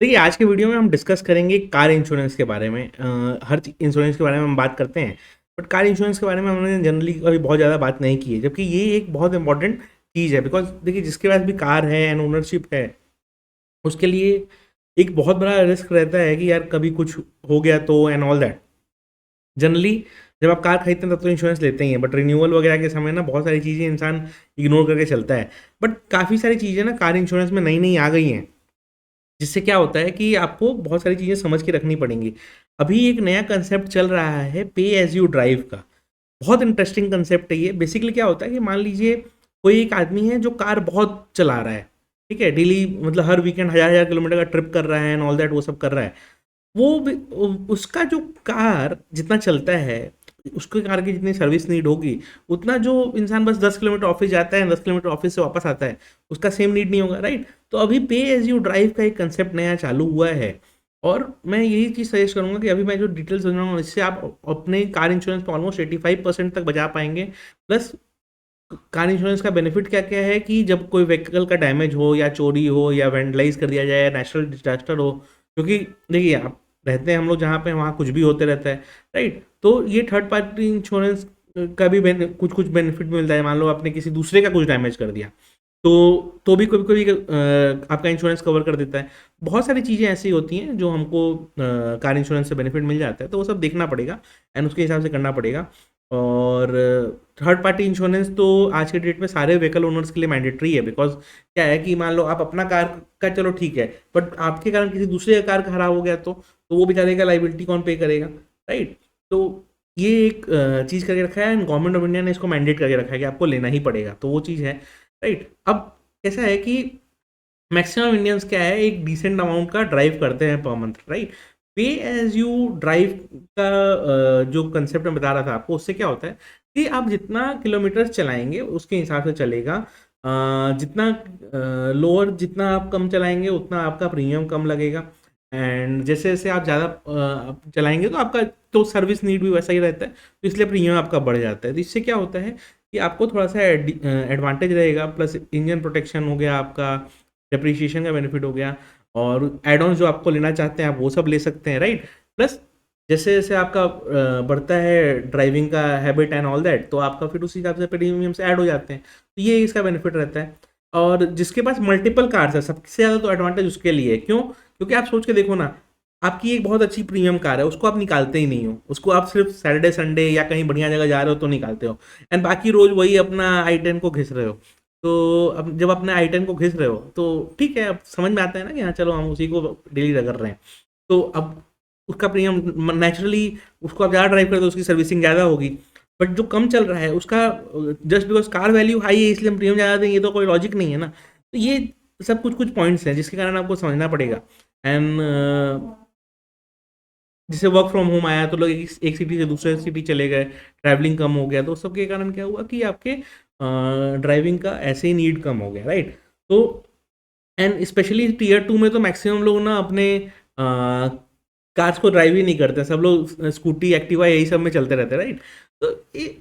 देखिए, आज के वीडियो में हम डिस्कस करेंगे कार इंश्योरेंस के बारे में। हर इंश्योरेंस के बारे में हम बात करते हैं, बट कार इंश्योरेंस के बारे में हमने जनरली कभी बहुत ज़्यादा बात नहीं की है, जबकि ये एक बहुत इंपॉर्टेंट चीज़ है। बिकॉज देखिए, जिसके पास भी कार है एंड ओनरशिप है, उसके लिए एक बहुत बड़ा रिस्क रहता है कि यार कभी कुछ हो गया तो एंड ऑल दैट। जनरली जब आप कार खरीदते हैं तब तो इंश्योरेंस लेते ही हैं, बट रिन्यूअल वगैरह के समय ना बहुत सारी चीज़ें इंसान इग्नोर करके चलता है। बट काफ़ी सारी चीज़ें ना कार इंश्योरेंस में नई नई आ गई हैं, जिससे क्या होता है कि आपको बहुत सारी चीज़ें समझ के रखनी पड़ेंगी। अभी एक नया कंसेप्ट चल रहा है पे एज़ यू ड्राइव का। बहुत इंटरेस्टिंग कंसेप्ट है ये। बेसिकली क्या होता है कि मान लीजिए कोई एक आदमी है जो कार बहुत चला रहा है, ठीक है? डेली मतलब हर वीकेंड हज़ार-हज़ार किलोमीटर का ट्रिप कर रहा है एंड ऑल दैट, वो सब कर रहा है। वो भी उसका जो कार जितना चलता है, उसके कार की जितनी सर्विस नीड होगी, उतना जो इंसान बस 10 किलोमीटर ऑफ़िस जाता है, 10 किलोमीटर ऑफ़िस से वापस आता है, उसका सेम नीड नहीं होगा, राइट? तो अभी पे एज़ यू ड्राइव का एक कंसेप्ट नया चालू हुआ है, और मैं यही चीज़ सजेस्ट करूँगा कि अभी मैं जो डिटेल्स बता रहा हूँ, इससे आप अपने कार इंश्योरेंस पे ऑलमोस्ट 85% तक बचा पाएँगे। प्लस कार इंश्योरेंस का बेनिफिट क्या-क्या है कि जब कोई व्हीकल का डैमेज हो या चोरी हो या वैंडलाइज़ कर दिया जाए या नेचुरल डिज़ास्टर हो, क्योंकि देखिए, आप रहते हैं हम लोग जहाँ पे, वहाँ कुछ भी होते रहता है, राइट? तो ये थर्ड पार्टी इंश्योरेंस का भी कुछ-कुछ बेनिफिट मिलता है। मान लो आपने किसी दूसरे का कुछ डैमेज कर दिया, तो भी कभी-कभी आपका इंश्योरेंस कवर कर देता है। बहुत सारी चीज़ें ऐसी होती हैं जो हमको कार इंश्योरेंस से बेनिफिट मिल जाता है, तो वो सब देखना पड़ेगा एंड उसके हिसाब से करना पड़ेगा। और थर्ड पार्टी इंश्योरेंस तो आज के डेट में सारे व्हीकल ओनर्स के लिए मैंडेटरी है। बिकॉज़ क्या है कि मान लो आप अपना कार का चलो ठीक है, बट आपके कारण किसी दूसरे का कार खराब हो गया तो वो बेचारे का लायबिलिटी कौन पे करेगा, राइट? तो ये एक चीज़ करके रखा है एंड गवर्नमेंट ऑफ इंडिया ने इसको मैंडेट करके रखा है कि आपको लेना ही पड़ेगा, तो वो चीज़ है, राइट? अब कैसा है कि मैक्सिमम इंडियंस क्या है, एक डिसेंट अमाउंट का ड्राइव करते हैं पर मंथ, राइट? पे एज यू ड्राइव का जो कंसेप्ट मैं बता रहा था आपको, उससे क्या होता है कि आप जितना किलोमीटर चलाएंगे उसके हिसाब से चलेगा। जितना लोअर, जितना आप कम चलाएंगे उतना आपका प्रीमियम कम लगेगा। एंड जैसे जैसे आप ज़्यादा चलाएंगे तो आपका तो सर्विस नीड भी वैसा ही रहता है, तो इसलिए प्रीमियम आपका बढ़ जाता है। तो इससे क्या होता है कि आपको थोड़ा सा एडवांटेज रहेगा। प्लस इंजन प्रोटेक्शन हो गया आपका, डेप्रिसिएशन का बेनिफिट हो गया, और एड ऑन जो आपको लेना चाहते हैं आप वो सब ले सकते हैं, राइट? प्लस जैसे जैसे आपका बढ़ता है ड्राइविंग का हैबिट एंड ऑल दैट, तो आपका फिर उसी हिसाब से प्रीमियम से ऐड हो जाते हैं। तो ये इसका बेनिफिट रहता है। और जिसके पास मल्टीपल कार्स है, सबसे ज़्यादा तो एडवांटेज उसके लिए है। क्यों? क्योंकि आप सोच के देखो ना, आपकी एक बहुत अच्छी प्रीमियम कार है, उसको आप निकालते ही नहीं हो। उसको आप सिर्फ सैटरडे संडे या कहीं बढ़िया जगह जा रहे हो तो निकालते हो, एंड बाकी रोज़ वही अपना i10 को घिस रहे हो। तो अब जब अपने i10 को घिस रहे हो तो ठीक है, अब समझ में आता है ना कि हाँ चलो हम उसी को डेली रगड़ रहे हैं। तो अब उसका प्रीमियम नेचुरली, उसको आप ज़्यादा ड्राइव करते हो उसकी सर्विसिंग ज़्यादा होगी। बट जो कम चल रहा है उसका, just because car value high है इसलिए हम प्रीमियम ज़्यादा देंगे, तो कोई लॉजिक नहीं है ना। तो ये सब कुछ कुछ पॉइंट्स हैं जिसके कारण आपको समझना पड़ेगा। एंड जैसे वर्क फ्रॉम होम आया तो लोग एक सिटी से दूसरे सिटी चले गए, ट्रैवलिंग कम हो गया, तो उस सब के कारण क्या हुआ कि आपके ड्राइविंग का ऐसे ही नीड कम हो गया, राइट? तो एंड स्पेशली टीयर टू में तो मैक्सिमम लोग ना अपने कार्स को ड्राइव ही नहीं करते, सब लोग स्कूटी एक्टिवा यही सब में चलते रहते हैं, राइट? तो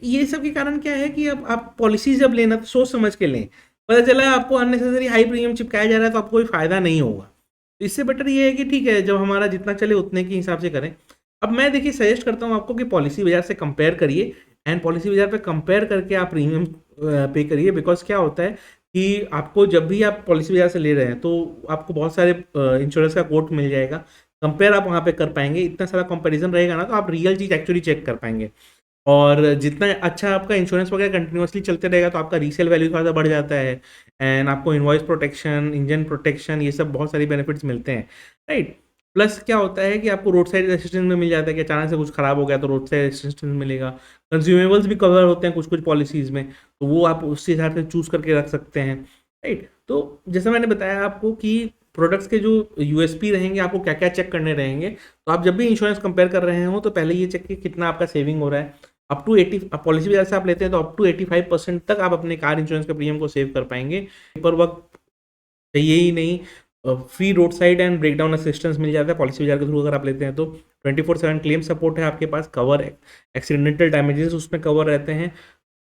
ये सब के कारण क्या है कि अब आप पॉलिसी जब लेना तो सोच समझ के लें। पता चला आपको अननेसेसरी हाई प्रीमियम चिपकाया जा रहा है तो आपको कोई फ़ायदा नहीं होगा। तो इससे बेटर ये है कि ठीक है, जब हमारा जितना चले उतने के हिसाब से करें। अब मैं देखिए सजेस्ट करता हूँ आपको कि पॉलिसी बाजार से कंपेयर करिए, एंड पॉलिसी बाजार पे कंपेयर करके आप प्रीमियम पे करिए। बिकॉज क्या होता है कि आपको जब भी आप पॉलिसी बाजार से ले रहे हैं तो आपको बहुत सारे इंश्योरेंस का कोट मिल जाएगा, कंपेयर आप वहाँ पे कर पाएंगे। इतना सारा कंपैरिजन रहेगा ना, तो आप रियल चीज़ एक्चुअली चेक कर पाएंगे। और जितना अच्छा आपका इंश्योरेंस वगैरह कंटिन्यूअसली चलते रहेगा तो आपका रीसेल वैल्यू थोड़ा-सा बढ़ जाता है, एंड आपको इनवॉइस प्रोटेक्शन, इंजन प्रोटेक्शन, ये सब बहुत सारी बेनिफिट्स मिलते हैं, राइट? प्लस क्या होता है कि आपको रोड साइड असिस्टेंस में मिल जाता है कि अचानक से कुछ खराब हो गया तो रोड साइड असिस्टेंस मिलेगा। कंज्यूमेबल्स भी कवर होते हैं कुछ-कुछ पॉलिसीज़ में, तो वो आप उसी हिसाब से चूज़ करके रख सकते हैं, राइट? तो जैसा मैंने बताया आपको कि प्रोडक्ट्स के जो यूएसपी रहेंगे, आपको क्या-क्या चेक करने रहेंगे। तो आप जब भी इंश्योरेंस कंपेयर कर रहे हो तो पहले ये चेक कीजिए कितना आपका सेविंग हो रहा है। अप टू 80 पॉलिसी बाजार से आप लेते हैं तो अप टू 85% तक आप अपने कार इंश्योरेंस के प्रीमियम को सेव कर पाएँगे। पेपर वर्क चाहिए ही नहीं। Free road side and breakdown assistance मिल जाता है पॉलिसी बाजार के थ्रू अगर आप लेते हैं तो। 24/7 क्लेम सपोर्ट है आपके पास, कवर एक्सीडेंटल डैमेजेस उसमें कवर रहते हैं।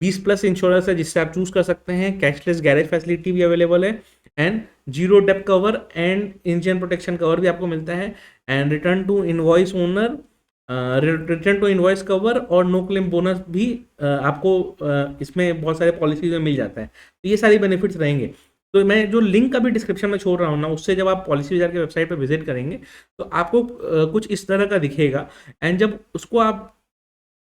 20 प्लस इंश्योरेंस है जिससे आप चूज़ कर सकते हैं। कैशलेस गैरेज फैसिलिटी भी अवेलेबल है, and zero depth cover and engine protection cover भी आपको मिलता है, and return to invoice owner, return to invoice cover और नो क्लेम बोनस भी आपको इसमें बहुत सारे पॉलिसीज में मिल जाता है। तो ये सारी बेनिफिट्स रहेंगे। तो मैं जो लिंक अभी डिस्क्रिप्शन में छोड़ रहा हूँ ना, उससे जब आप पॉलिसी बाजार के वेबसाइट पर विजिट करेंगे तो आपको कुछ इस तरह का दिखेगा, एंड जब उसको आप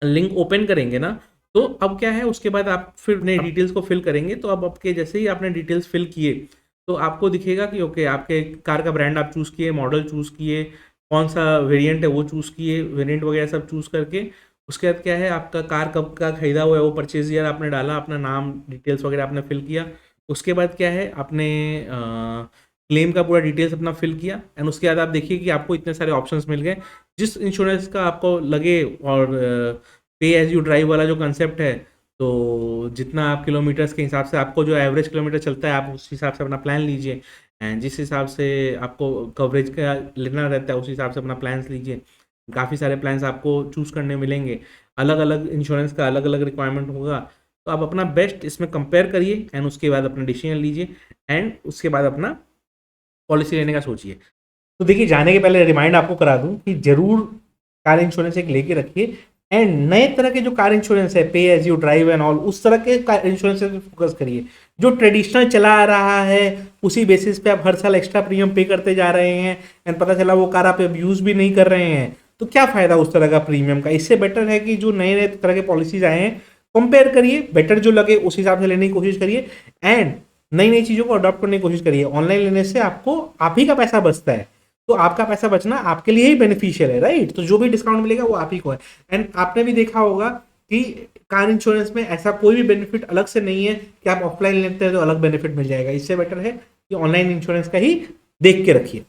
लिंक ओपन करेंगे ना, तो अब क्या है, उसके बाद आप फिर अपने डिटेल्स को फिल करेंगे। तो अब आपके जैसे ही आपने डिटेल्स फिल किए तो आपको दिखेगा कि ओके, आपके कार का ब्रांड आप चूज़ किए, मॉडल चूज़ किए, कौन सा वेरिएंट है वो चूज़ किए, वेरिएंट वगैरह सब चूज़ करके उसके बाद क्या है, आपका कार कब का खरीदा हुआ है वो परचेज ईयर आपने डाला, अपना नाम डिटेल्स वगैरह आपने फिल किया। उसके बाद क्या है, आपने क्लेम का पूरा डिटेल्स अपना फिल किया, एंड उसके बाद आप देखिए कि आपको इतने सारे ऑप्शंस मिल गए जिस इंश्योरेंस का आपको लगे। और पे एज यू ड्राइव वाला जो कंसेप्ट है, तो जितना आप किलोमीटर्स के हिसाब से आपको जो एवरेज किलोमीटर चलता है आप उस हिसाब से अपना प्लान लीजिए, एंड जिस हिसाब से आपको कवरेज का लेना रहता है उस हिसाब से अपना प्लान्स लीजिए। काफ़ी सारे प्लान्स आपको चूज़ करने मिलेंगे, अलग अलग इंश्योरेंस का अलग अलग रिक्वायरमेंट होगा। तो आप अपना बेस्ट इसमें कंपेयर करिए, एंड उसके बाद अपना डिसीजन लीजिए, एंड उसके बाद अपना पॉलिसी लेने का सोचिए। तो देखिए, जाने के पहले रिमाइंड आपको करा दूं कि जरूर कार इंश्योरेंस एक लेके रखिए, एंड नए तरह के जो कार इंश्योरेंस है, pay as you drive and all, उस तरह के कार इंश्योरेंस पे फोकस करिए। जो ट्रेडिशनल चला आ रहा है उसी बेसिस पे आप हर साल एक्स्ट्रा प्रीमियम पे करते जा रहे हैं, एंड पता चला वो कार आप यूज भी नहीं कर रहे हैं, तो क्या फायदा उस तरह का प्रीमियम का। इससे बेटर है कि जो नए नए तरह के पॉलिसीज आए हैं, कंपेयर करिए, बेटर जो लगे उस हिसाब से लेने की कोशिश करिए, एंड नई नई चीज़ों को अडॉप्ट करने की कोशिश करिए। ऑनलाइन लेने से आपको आप ही का पैसा बचता है, तो आपका पैसा बचना आपके लिए ही बेनिफिशियल है, राइट। तो जो भी डिस्काउंट मिलेगा वो आप ही को है। एंड आपने भी देखा होगा कि कार इंश्योरेंस में ऐसा कोई भी बेनिफिट अलग से नहीं है कि आप ऑफलाइन लेते हैं तो अलग बेनिफिट मिल जाएगा। इससे बेटर है कि ऑनलाइन इंश्योरेंस का ही देख के रखिए।